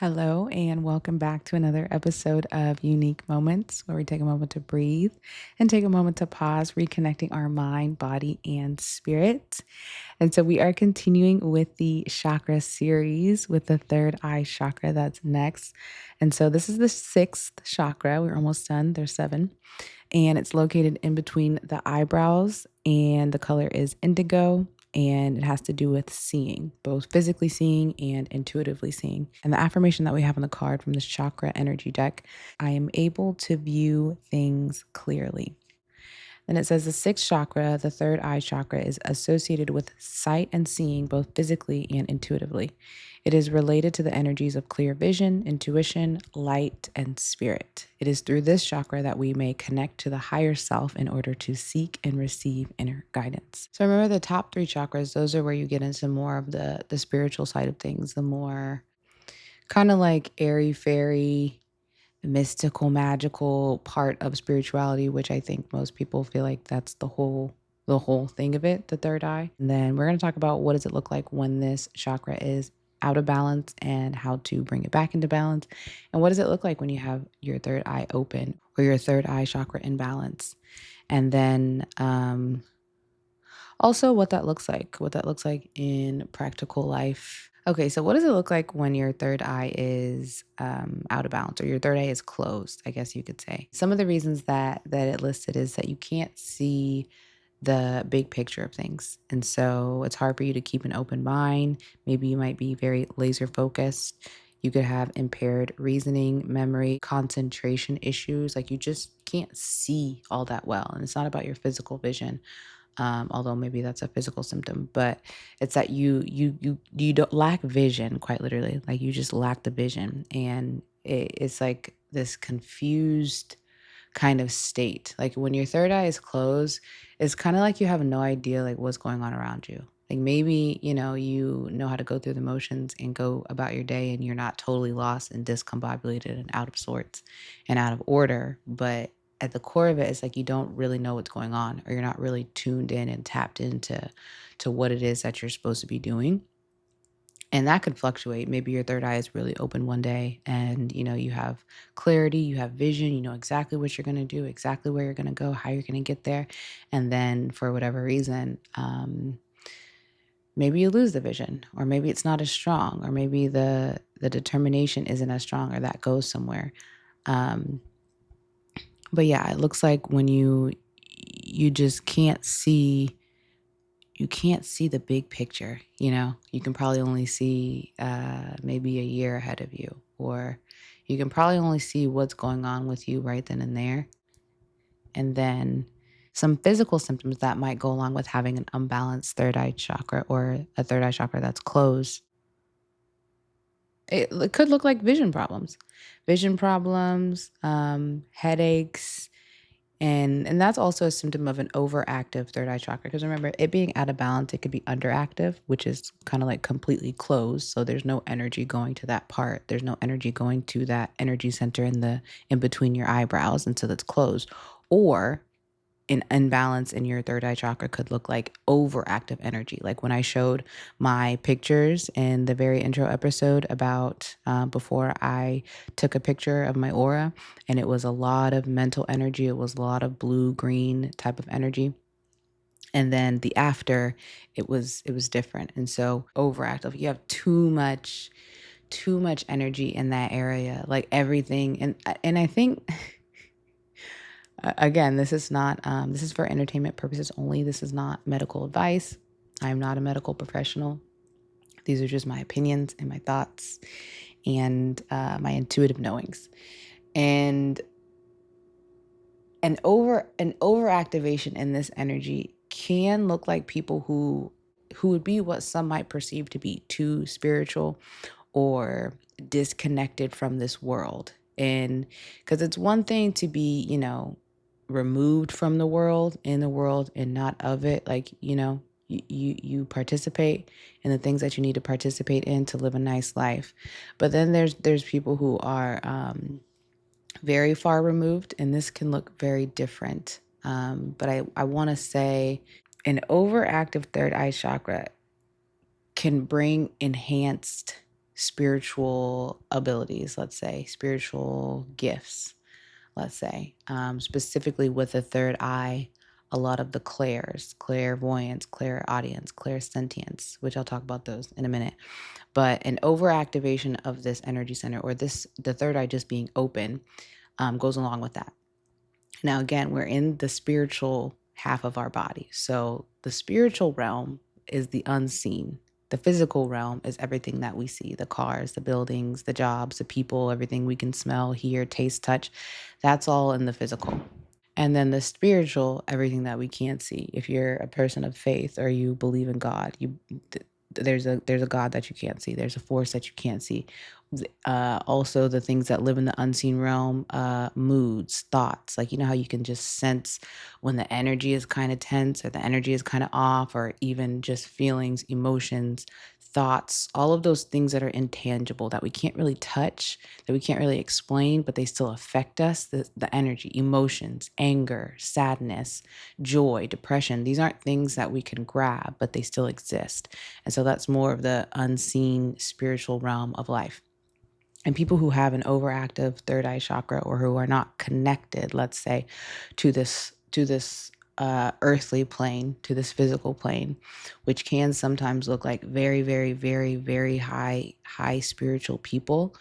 Hello, and welcome back to another episode of Unique Moments, where we take a moment to breathe and take a moment to pause, reconnecting our mind, body, and spirit. And so we are continuing with the chakra series with the third eye chakra that's next. And so this is the sixth chakra. We're almost done. There's seven. And it's located in between the eyebrows, and the color is indigo. And it has to do with seeing, both physically seeing and intuitively seeing. And the affirmation that we have on the card from this chakra energy deck: I am able to view things clearly. Then it says the sixth chakra, the third eye chakra, is associated with sight and seeing both physically and intuitively. It is related to the energies of clear vision, intuition, light, and spirit. It is through this chakra that we may connect to the higher self in order to seek and receive inner guidance. So remember, the top three chakras, those are where you get into more of the spiritual side of things, the more kind of like airy fairy, mystical, magical part of spirituality, which I think most people feel like that's the whole thing of it, the third eye. And then we're going to talk about what does it look like when this chakra is out of balance and how to bring it back into balance. And what does it look like when you have your third eye open or your third eye chakra in balance? And then also what that looks like in practical life. Okay, so what does it look like when your third eye is out of balance, or your third eye is closed, I guess you could say. Some of the reasons that it listed is that you can't see the big picture of things. And so it's hard for you to keep an open mind. Maybe you might be very laser focused. You could have impaired reasoning, memory, concentration issues. Like, you just can't see all that well. And it's not about your physical vision, although maybe that's a physical symptom, but it's that you don't lack vision, quite literally. Like, you just lack the vision, and it's like this confused kind of state. Like, when your third eye is closed, it's kind of like you have no idea like what's going on around you. Like, maybe you know how to go through the motions and go about your day, and you're not totally lost and discombobulated and out of sorts and out of order, but at the core of it, it's like you don't really know what's going on, or you're not really tuned in and tapped into what it is that you're supposed to be doing. And that could fluctuate. Maybe your third eye is really open one day, and you have clarity, you have vision, you know exactly what you're going to do, exactly where you're going to go, how you're going to get there. And then for whatever reason, maybe you lose the vision, or maybe it's not as strong, or maybe the determination isn't as strong, or that goes somewhere. Um, but yeah, it looks like when you just can't see the big picture. You can probably only see maybe a year ahead of you, or you can probably only see what's going on with you right then and there. And then some physical symptoms that might go along with having an unbalanced third eye chakra, or a third eye chakra that's closed. It could look like vision problems, headaches. And that's also a symptom of an overactive third eye chakra. Because remember, it being out of balance, it could be underactive, which is kind of like completely closed. So there's no energy going to that part. There's no energy going to that energy center in between your eyebrows, and so that's closed. Or an imbalance in your third eye chakra could look like overactive energy. Like when I showed my pictures in the very intro episode about before I took a picture of my aura, and it was a lot of mental energy. It was a lot of blue green type of energy. And then the after, it was different. And so overactive, you have too much energy in that area, like everything. And I think again, this is not, this is for entertainment purposes only. This is not medical advice. I am not a medical professional. These are just my opinions and my thoughts, and my intuitive knowings. And an overactivation in this energy can look like people who would be what some might perceive to be too spiritual or disconnected from this world. And because it's one thing to be, removed from the world, in the world, and not of it. Like, you participate in the things that you need to participate in to live a nice life. But then there's people who are very far removed, and this can look very different. But I want to say an overactive third eye chakra can bring enhanced spiritual abilities, let's say, spiritual gifts, let's say, specifically with the third eye, a lot of the clairs, clairvoyance, clairaudience, clairsentience, which I'll talk about those in a minute. But an overactivation of this energy center, or the third eye just being open, goes along with that. Now, again, we're in the spiritual half of our body. So the spiritual realm is the unseen. The physical realm is everything that we see: the cars, the buildings, the jobs, the people, everything we can smell, hear, taste, touch. That's all in the physical. And then the spiritual, everything that we can't see. If you're a person of faith or you believe in God, there's a God that you can't see. There's a force that you can't see. Also, the things that live in the unseen realm, moods, thoughts. Like, you know how you can just sense when the energy is kind of tense or the energy is kind of off, or even just feelings, emotions, thoughts, all of those things that are intangible that we can't really touch, that we can't really explain, but they still affect us. The energy, emotions, anger, sadness, joy, depression, these aren't things that we can grab, but they still exist. And so that's more of the unseen spiritual realm of life. And people who have an overactive third eye chakra, or who are not connected, let's say, to this earthly plane, to this physical plane, which can sometimes look like very, very, very, very high spiritual people.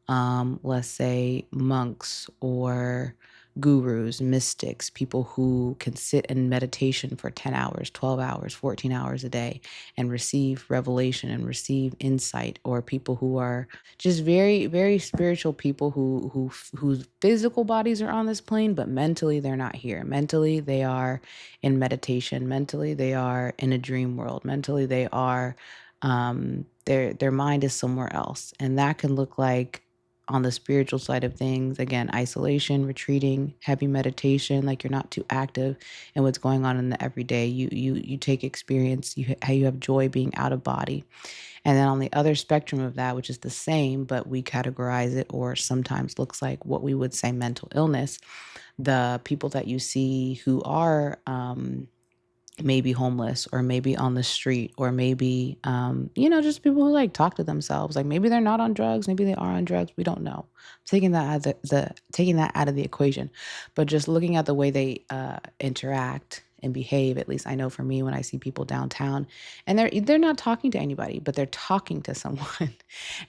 Let's say monks or gurus, mystics, people who can sit in meditation for 10 hours, 12 hours, 14 hours a day and receive revelation and receive insight, or people who are just very, very spiritual people whose physical bodies are on this plane, but mentally they're not here. Mentally they are in meditation. Mentally they are in a dream world. Mentally they are their mind is somewhere else. And that can look like, on the spiritual side of things, again, isolation, retreating, heavy meditation, like you're not too active in what's going on in the everyday. You take experience, you have joy being out of body. And then on the other spectrum of that, which is the same, but we categorize it, or sometimes looks like what we would say mental illness, the people that you see who are maybe homeless, or maybe on the street, or maybe just people who like talk to themselves, like maybe they're not on drugs, maybe they are on drugs, we don't know. Taking that out of taking that out of the equation, but just looking at the way they interact and behave. At least I know for me, when I see people downtown and they're not talking to anybody, but they're talking to someone.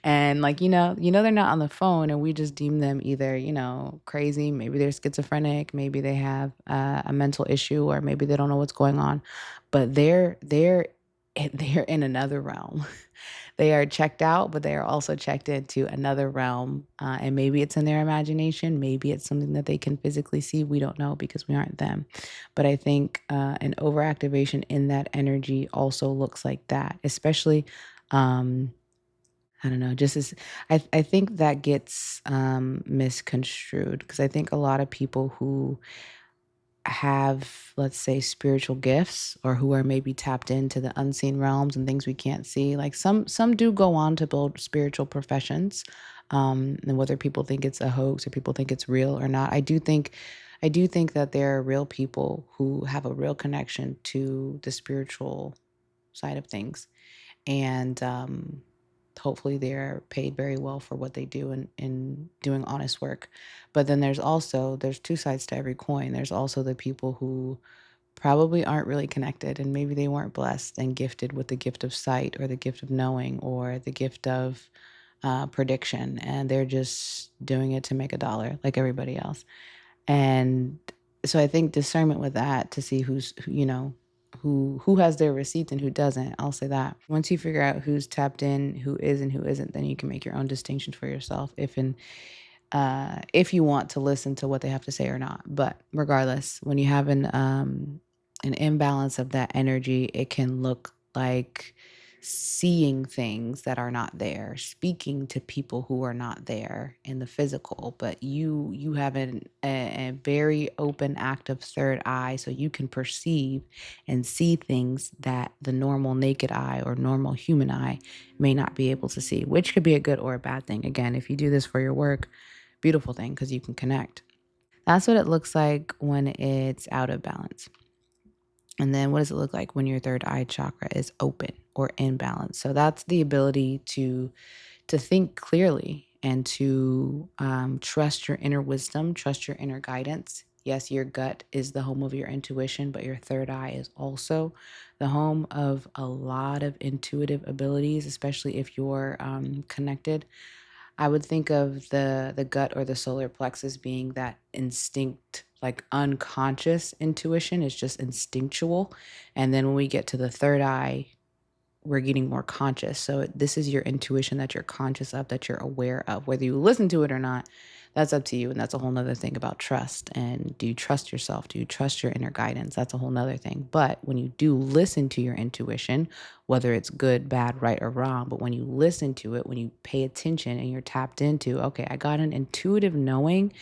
And like, they're not on the phone, and we just deem them either, crazy, maybe they're schizophrenic, maybe they have a mental issue, or maybe they don't know what's going on. But they're in another realm. They are checked out, but they are also checked into another realm. And maybe it's in their imagination. Maybe it's something that they can physically see. We don't know, because we aren't them. But I think an overactivation in that energy also looks like that, especially. I don't know, just as I think that gets misconstrued, because I think a lot of people who have, let's say, spiritual gifts, or who are maybe tapped into the unseen realms and things we can't see, like some do go on to build spiritual professions. And whether people think it's a hoax or people think it's real or not, I do think that there are real people who have a real connection to the spiritual side of things. And hopefully they're paid very well for what they do in doing honest work. But then there's two sides to every coin. There's also the people who probably aren't really connected, and maybe they weren't blessed and gifted with the gift of sight, or the gift of knowing, or the gift of prediction, and they're just doing it to make a dollar like everybody else. And so I think discernment with that, to see who has their receipts and who doesn't. I'll say that. Once you figure out who's tapped in, who is and who isn't, then you can make your own distinctions for yourself, if you want to listen to what they have to say or not. But regardless, when you have an imbalance of that energy, it can look like seeing things that are not there, speaking to people who are not there in the physical, but you have a very open, active third eye, so you can perceive and see things that the normal naked eye or normal human eye may not be able to see, which could be a good or a bad thing. Again, if you do this for your work, beautiful thing, because you can connect. That's what it looks like when it's out of balance. And then what does it look like when your third eye chakra is open or in balance? So that's the ability to to think clearly and to trust your inner wisdom, trust your inner guidance. Yes, your gut is the home of your intuition, but your third eye is also the home of a lot of intuitive abilities, especially if you're connected. I would think of the gut or the solar plexus being that instinct, like unconscious intuition is just instinctual. And then when we get to the third eye, we're getting more conscious. So this is your intuition that you're conscious of, that you're aware of. Whether you listen to it or not, that's up to you. And that's a whole nother thing about trust. And do you trust yourself? Do you trust your inner guidance? That's a whole nother thing. But when you do listen to your intuition, whether it's good, bad, right, or wrong, but when you listen to it, when you pay attention and you're tapped into, okay, I got an intuitive knowing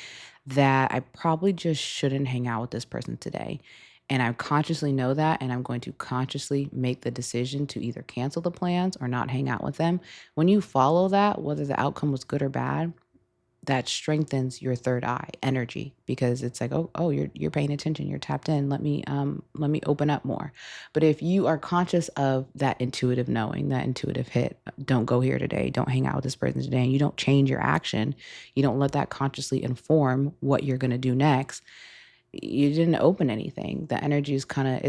that I probably just shouldn't hang out with this person today. And I consciously know that, and I'm going to consciously make the decision to either cancel the plans or not hang out with them. When you follow that, whether the outcome was good or bad, that strengthens your third eye energy, because it's like, oh, you're paying attention, you're tapped in. Let me open up more. But if you are conscious of that intuitive knowing, that intuitive hit, don't go here today, don't hang out with this person today, and you don't change your action, you don't let that consciously inform what you're going to do next, you didn't open anything. The energy is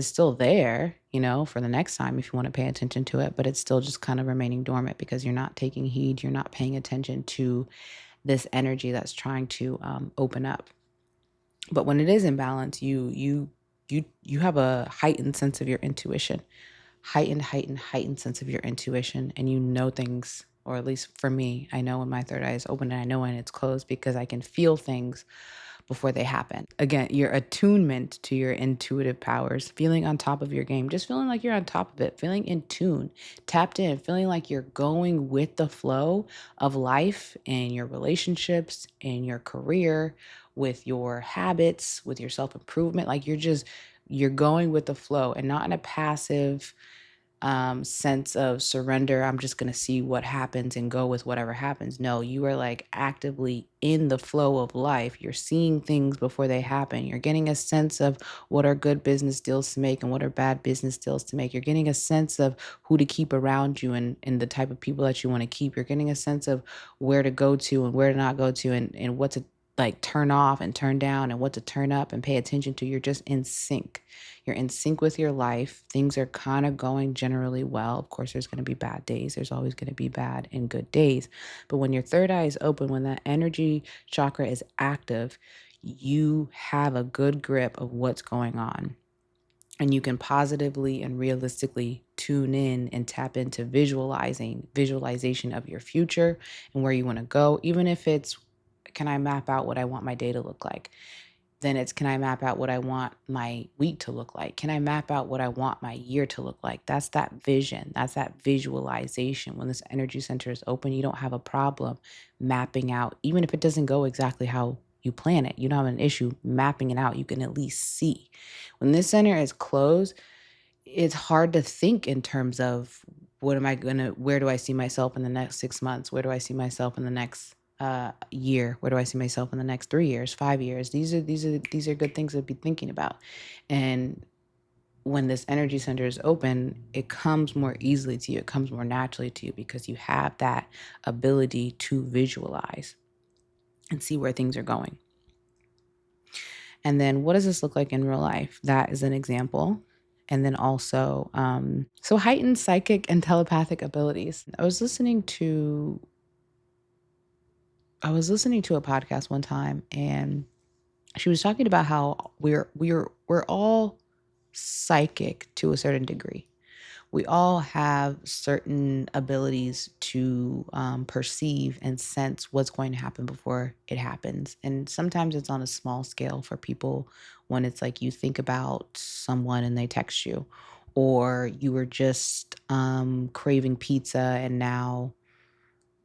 still there, for the next time if you want to pay attention to it, but it's still just kind of remaining dormant because you're not taking heed, you're not paying attention to this energy that's trying to open up. But when it is in balance, you have a heightened sense of your intuition, heightened sense of your intuition, and you know things. Or at least for me, I know when my third eye is open and I know when it's closed because I can feel things before they happen. Again, your attunement to your intuitive powers, feeling on top of your game, just feeling like you're on top of it, feeling in tune, tapped in, feeling like you're going with the flow of life and your relationships and your career, with your habits, with your self improvement. Like you're going with the flow and not in a passive sense of surrender. I'm just going to see what happens and go with whatever happens. No, you are like actively in the flow of life. You're seeing things before they happen. You're getting a sense of what are good business deals to make and what are bad business deals to make. You're getting a sense of who to keep around you and the type of people that you want to keep. You're getting a sense of where to go to and where to not go to, and what to like turn off and turn down and what to turn up and pay attention to. You're just in sync. You're in sync with your life. Things are kind of going generally well. Of course, there's going to be bad days. There's always going to be bad and good days. But when your third eye is open, when that energy chakra is active, you have a good grip of what's going on. And you can positively and realistically tune in and tap into visualization of your future and where you want to go. Even if it's, can I map out what I want my day to look like? Then it's, can I map out what I want my week to look like? Can I map out what I want my year to look like? That's that vision. That's that visualization. When this energy center is open, you don't have a problem mapping out, even if it doesn't go exactly how you plan it. You don't have an issue mapping it out. You can at least see. When this center is closed, it's hard to think in terms of where do I see myself in the next 6 months? Where do I see myself in the next year? Where do I see myself in the next 3 years, 5 years? These are good things to be thinking about. And when this energy center is open, it comes more easily to you. It comes more naturally to you because you have that ability to visualize and see where things are going. And then what does this look like in real life? That is an example. And then also, so heightened psychic and telepathic abilities. I was listening to a podcast one time, and she was talking about how we're all psychic to a certain degree. We all have certain abilities to perceive and sense what's going to happen before it happens. And sometimes it's on a small scale for people, when it's like you think about someone and they text you, or you were just craving pizza and now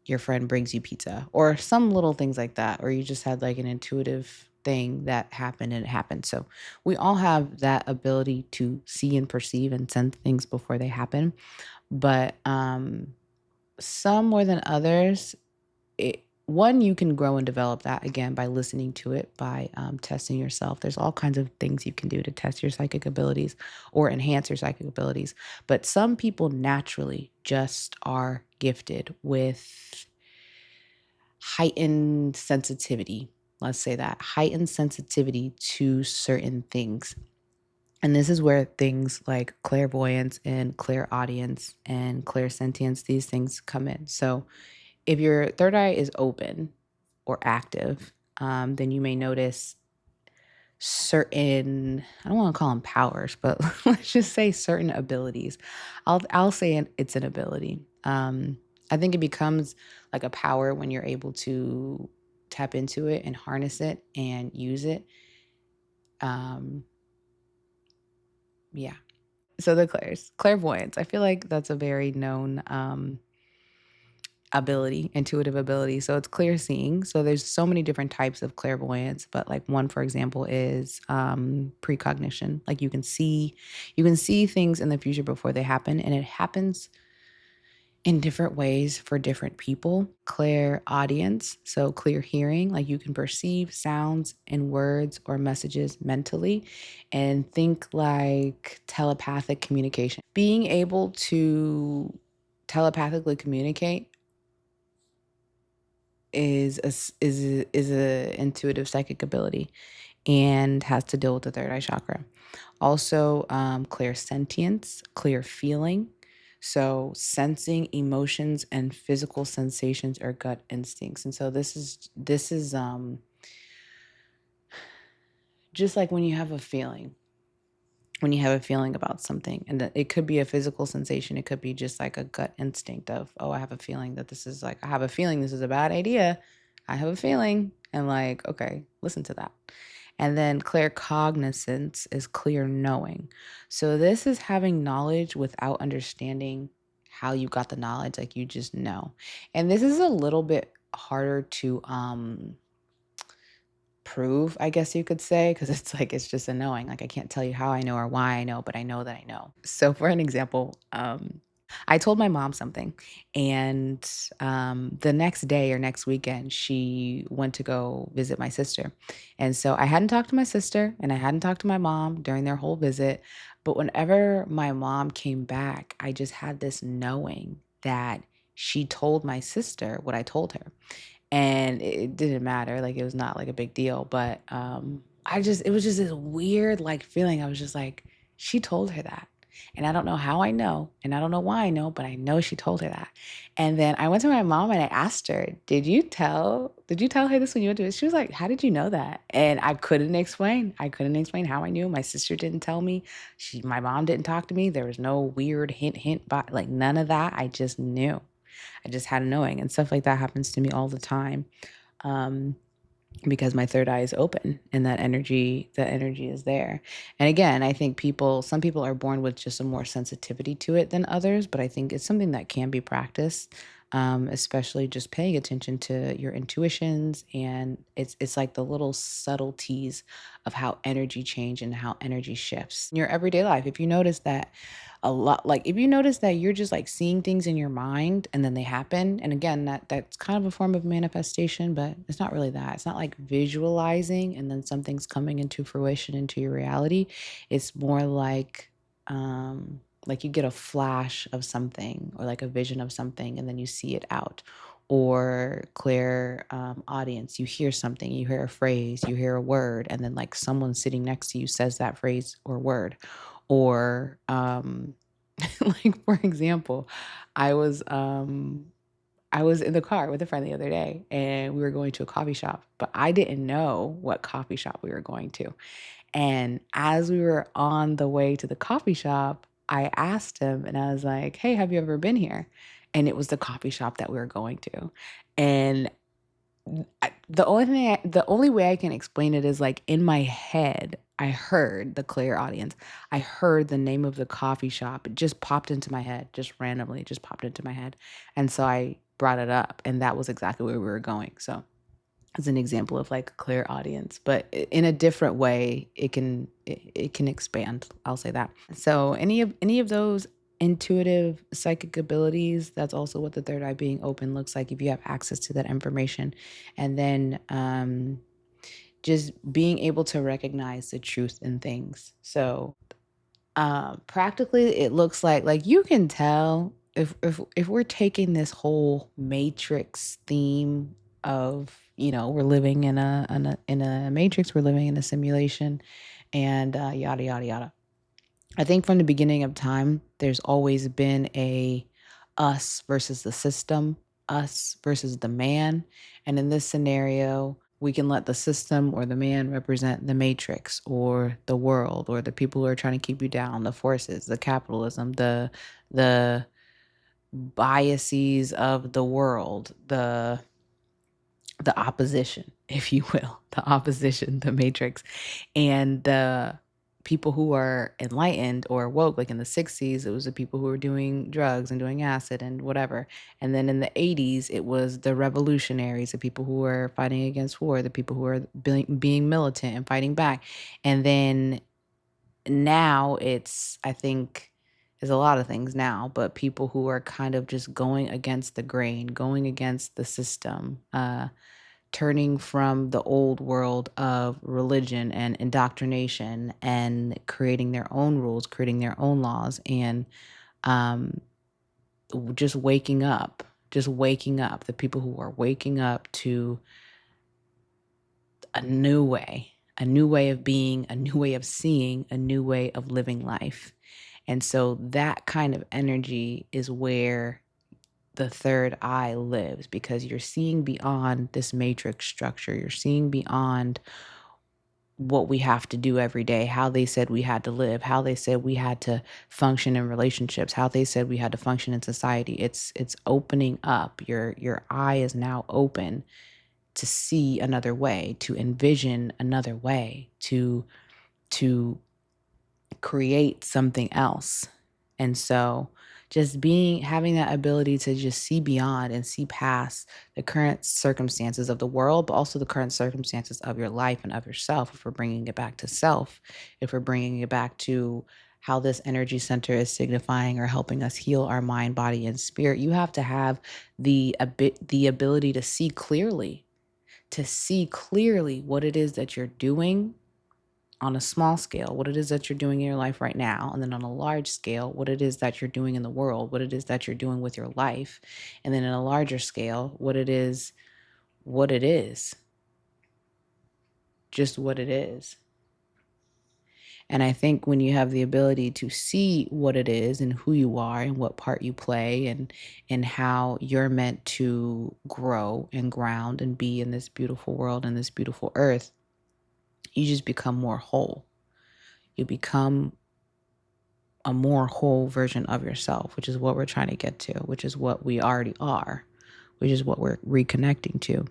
your friend brings you pizza, or some little things like that, or you just had like an intuitive thing that happened and it happened. So we all have that ability to see and perceive and sense things before they happen. But some more than others, one, you can grow and develop that again by listening to it, by testing yourself. There's all kinds of things you can do to test your psychic abilities or enhance your psychic abilities. But some people naturally just are gifted with heightened sensitivity. Let's say that heightened sensitivity to certain things. And this is where things like clairvoyance and clairaudience and clairsentience, these things come in. So if your third eye is open or active, then you may notice certain, I don't want to call them powers, but let's just say certain abilities. I'll say it's an ability. I think it becomes like a power when you're able to tap into it and harness it and use it. Um, yeah. So the clairvoyance. I feel like that's a very known ability, intuitive ability. So it's clear seeing. So there's so many different types of clairvoyance, but like one, for example, is precognition. Like you can see things in the future before they happen, and it happens in different ways for different people. Clear audience, so clear hearing, like you can perceive sounds and words or messages mentally, and think like telepathic communication. Being able to telepathically communicate is a intuitive psychic ability and has to deal with the third eye chakra. Also, clear sentience, clear feeling. So sensing emotions and physical sensations or gut instincts. And so this is just like when you have a feeling. When you have a feeling about something, and it could be a physical sensation, it could be just like a gut instinct of, oh, I have a feeling that I have a feeling this is a bad idea. I have a feeling, and like, okay, listen to that. And then clear cognizance is clear knowing. So this is having knowledge without understanding how you got the knowledge, like you just know. And this is a little bit harder to prove, I guess you could say, because it's like it's just a knowing. Like I can't tell you how I know or why I know, but I know that I know. So for an example, I told my mom something, and the next day or next weekend, she went to go visit my sister. And so I hadn't talked to my sister and I hadn't talked to my mom during their whole visit. But whenever my mom came back, I just had this knowing that she told my sister what I told her, and it didn't matter, like, it was not, like, a big deal, but, it was just this weird, like, feeling. I was just like, "She told her that," and I don't know how I know, and I don't know why I know, but I know she told her that. And then I went to my mom and I asked her, "Did you tell her this when you went to it?" She was like, "How did you know that?" And I couldn't explain. I couldn't explain how I knew. My sister didn't tell me. My mom didn't talk to me. There was no weird hint, but, like, none of that. I just knew. I just had a knowing, and stuff like that happens to me all the time, um, because my third eye is open and that energy is there. And again, I think some people are born with just a more sensitivity to it than others, but I think it's something that can be practiced, especially just paying attention to your intuitions, and it's like the little subtleties of how energy change and how energy shifts in your everyday life. If you notice that a lot, like if you notice that you're just like seeing things in your mind and then they happen, and again, that's kind of a form of manifestation, but it's not really that. It's not like visualizing and then something's coming into fruition into your reality. It's more like you get a flash of something or like a vision of something and then you see it out. Or clear audience, you hear something, you hear a phrase, you hear a word, and then like someone sitting next to you says that phrase or word. Or like for example, I was um I was in the car with a friend the other day and we were going to a coffee shop, but I didn't know what coffee shop we were going to. And as we were on the way to the coffee shop, I asked him and I was like, "Hey, have you ever been here?" And it was the coffee shop that we were going to. And the only way I can explain it is like in my head, I heard the clear audience. I heard the name of the coffee shop. It just popped into my head, just randomly, just popped into my head. And so I brought it up, and that was exactly where we were going. So as an example of like a clear audience, but in a different way, it can expand. I'll say that. So any of those intuitive psychic abilities, that's also what the third eye being open looks like if you have access to that information. And then just being able to recognize the truth in things. So practically, it looks like you can tell if we're taking this whole matrix theme of, we're living in a matrix, we're living in a simulation, and yada yada yada. I think from the beginning of time, there's always been a us versus the system, us versus the man. And in this scenario, we can let the system or the man represent the matrix or the world or the people who are trying to keep you down, the forces, the capitalism, the biases of the world, the opposition, if you will, the opposition, the matrix. And the people who are enlightened or woke, like in the 60s, it was the people who were doing drugs and doing acid and whatever. And then in the 80s, it was the revolutionaries, the people who were fighting against war, the people who were being militant and fighting back. And then now it's, I think, there's a lot of things now, but people who are kind of just going against the grain, going against the system, turning from the old world of religion and indoctrination and creating their own rules, creating their own laws, and um, just waking up, the people who are waking up to a new way of being, a new way of seeing, a new way of living life. And so that kind of energy is where the third eye lives, because you're seeing beyond this matrix structure. You're seeing beyond what we have to do every day, how they said we had to live, how they said we had to function in relationships, how they said we had to function in society. It's opening up. Your eye is now open to see another way, to envision another way, to create something else. And so just having that ability to just see beyond and see past the current circumstances of the world, but also the current circumstances of your life and of yourself. If we're bringing it back to self, if we're bringing it back to how this energy center is signifying or helping us heal our mind, body, and spirit, you have to have the ability to see clearly what it is that you're doing on a small scale, what it is that you're doing in your life right now, and then on a large scale, what it is that you're doing in the world, what it is that you're doing with your life, and then in a larger scale, what it is, just what it is. And I think when you have the ability to see what it is and who you are and what part you play and how you're meant to grow and ground and be in this beautiful world and this beautiful earth, you just become more whole. You become a more whole version of yourself, which is what we're trying to get to, which is what we already are, which is what we're reconnecting to.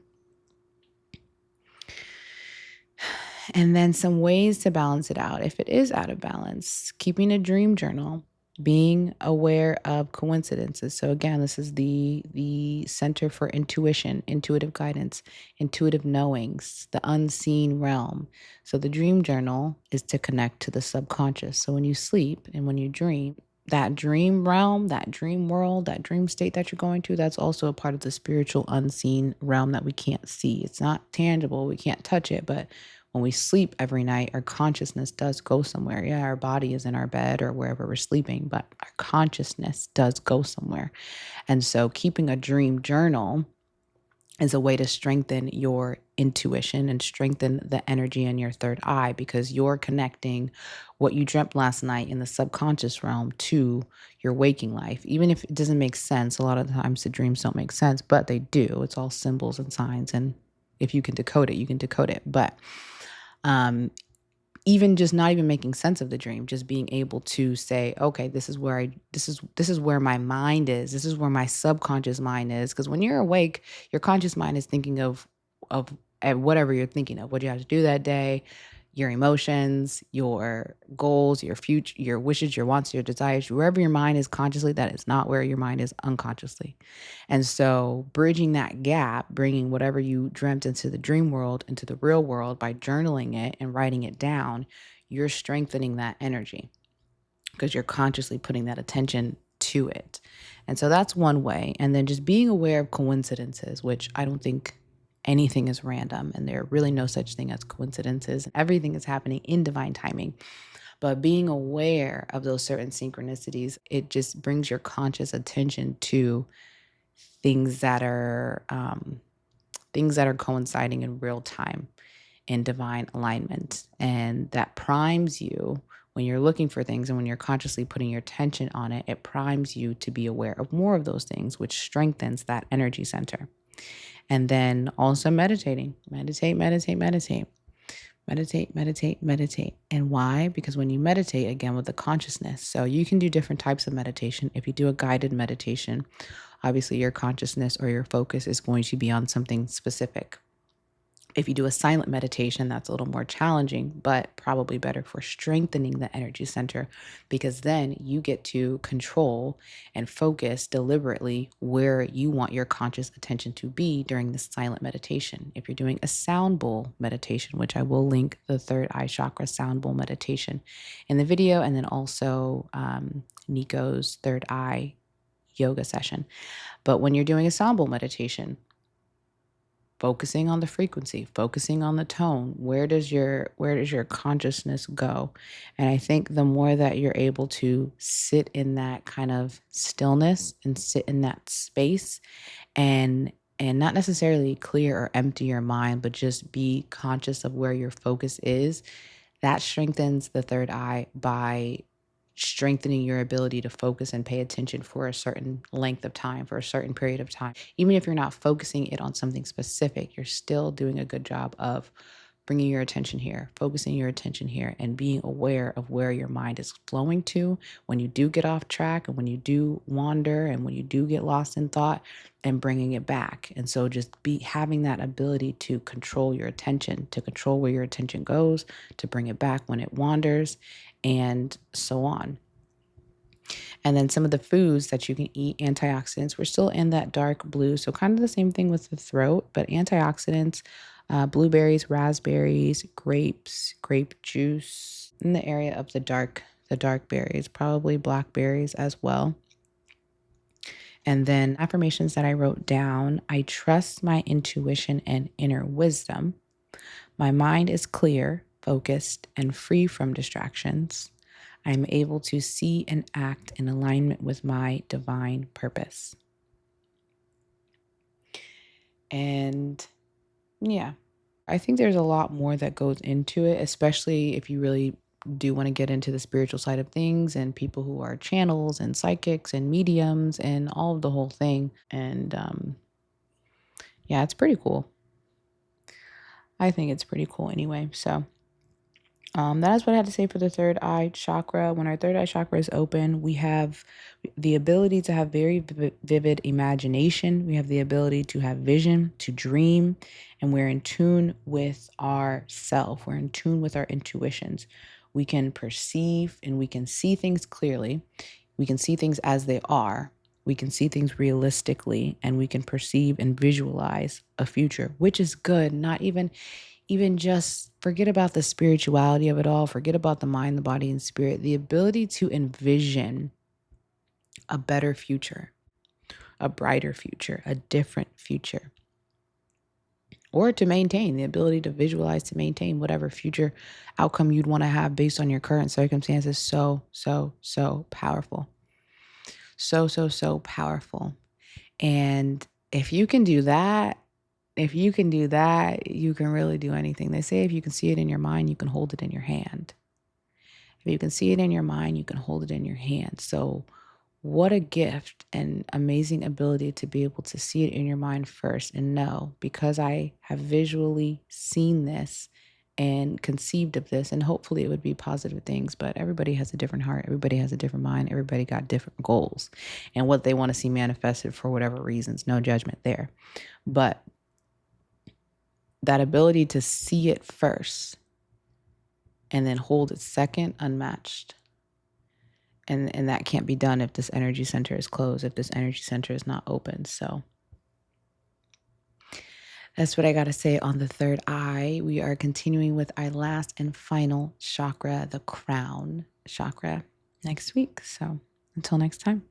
And then some ways to balance it out. If it is out of balance, keeping a dream journal, being aware of coincidences. So again, this is the Center for Intuition, Intuitive Guidance, Intuitive Knowings, the unseen realm. So the dream journal is to connect to the subconscious. So when you sleep and when you dream, that dream realm, that dream world, that dream state that you're going to, that's also a part of the spiritual unseen realm that we can't see. It's not tangible. We can't touch it, but when we sleep every night, our consciousness does go somewhere. Yeah, our body is in our bed or wherever we're sleeping, but our consciousness does go somewhere. And so keeping a dream journal is a way to strengthen your intuition and strengthen the energy in your third eye, because you're connecting what you dreamt last night in the subconscious realm to your waking life. Even if it doesn't make sense, a lot of the times the dreams don't make sense, but they do. It's all symbols and signs. And if you can decode it, you can decode it. But even just not even making sense of the dream, just being able to say, okay, this is where my mind is. This is where my subconscious mind is. Because when you're awake, your conscious mind is thinking of whatever you're thinking of, what you have to do that day, your emotions, your goals, your future, your wishes, your wants, your desires. Wherever your mind is consciously, that is not where your mind is unconsciously. And so bridging that gap, bringing whatever you dreamt into the dream world, into the real world by journaling it and writing it down, you're strengthening that energy because you're consciously putting that attention to it. And so that's one way. And then just being aware of coincidences, which I don't think anything is random, and there are really no such thing as coincidences. Everything is happening in divine timing. But being aware of those certain synchronicities, it just brings your conscious attention to things that are things that are coinciding in real time in divine alignment. And that primes you when you're looking for things and when you're consciously putting your attention on it, it primes you to be aware of more of those things, which strengthens that energy center. And then also meditating, meditate, meditate, meditate. Meditate, meditate, meditate. And why? Because when you meditate, again, with the consciousness, so you can do different types of meditation. If you do a guided meditation, obviously your consciousness or your focus is going to be on something specific. If you do a silent meditation, that's a little more challenging, but probably better for strengthening the energy center, because then you get to control and focus deliberately where you want your conscious attention to be during this silent meditation. If you're doing a sound bowl meditation, which I will link the third eye chakra sound bowl meditation in the video, and then also Nico's third eye yoga session. But when you're doing a sound bowl meditation, focusing on the frequency, focusing on the tone, where does your consciousness go? And I think the more that you're able to sit in that kind of stillness and sit in that space and not necessarily clear or empty your mind, but just be conscious of where your focus is, that strengthens the third eye by strengthening your ability to focus and pay attention for a certain length of time, for a certain period of time. Even if you're not focusing it on something specific, you're still doing a good job of bringing your attention here, focusing your attention here, and being aware of where your mind is flowing to when you do get off track and when you do wander and when you do get lost in thought, and bringing it back. And so just be having that ability to control your attention, to control where your attention goes, to bring it back when it wanders, and so on. And then some of the foods that you can eat, antioxidants, we're still in that dark blue. So kind of the same thing with the throat, but antioxidants, blueberries, raspberries, grapes, grape juice, in the area of the dark berries, probably blackberries as well. And then affirmations that I wrote down: I trust my intuition and inner wisdom. My mind is clear, focused, and free from distractions. I'm able to see and act in alignment with my divine purpose. And yeah, I think there's a lot more that goes into it, especially if you really do want to get into the spiritual side of things and people who are channels and psychics and mediums and all of the whole thing. And yeah, it's pretty cool. I think it's pretty cool anyway. So that is what I had to say for the third eye chakra. When our third eye chakra is open, we have the ability to have very vivid imagination. We have the ability to have vision, to dream, and we're in tune with our self. We're in tune with our intuitions. We can perceive and we can see things clearly. We can see things as they are. We can see things realistically, and we can perceive and visualize a future, which is good. Not even just forget about the spirituality of it all, forget about the mind, the body, and spirit. The ability to envision a better future, a brighter future, a different future, or to maintain the ability to visualize, to maintain whatever future outcome you'd want to have based on your current circumstances. So powerful. So powerful. And if you can do that, you can really do anything. They say if you can see it in your mind, you can hold it in your hand. If you can see it in your mind, you can hold it in your hand. So what a gift and amazing ability to be able to see it in your mind first and know, because I have visually seen this and conceived of this, and hopefully it would be positive things, but everybody has a different heart. Everybody has a different mind. Everybody got different goals and what they want to see manifested for whatever reasons. No judgment there. But that ability to see it first and then hold it second, unmatched. And that can't be done if this energy center is closed, if this energy center is not open. So that's what I got to say on the third eye. We are continuing with our last and final chakra, the crown chakra, next week. So until next time.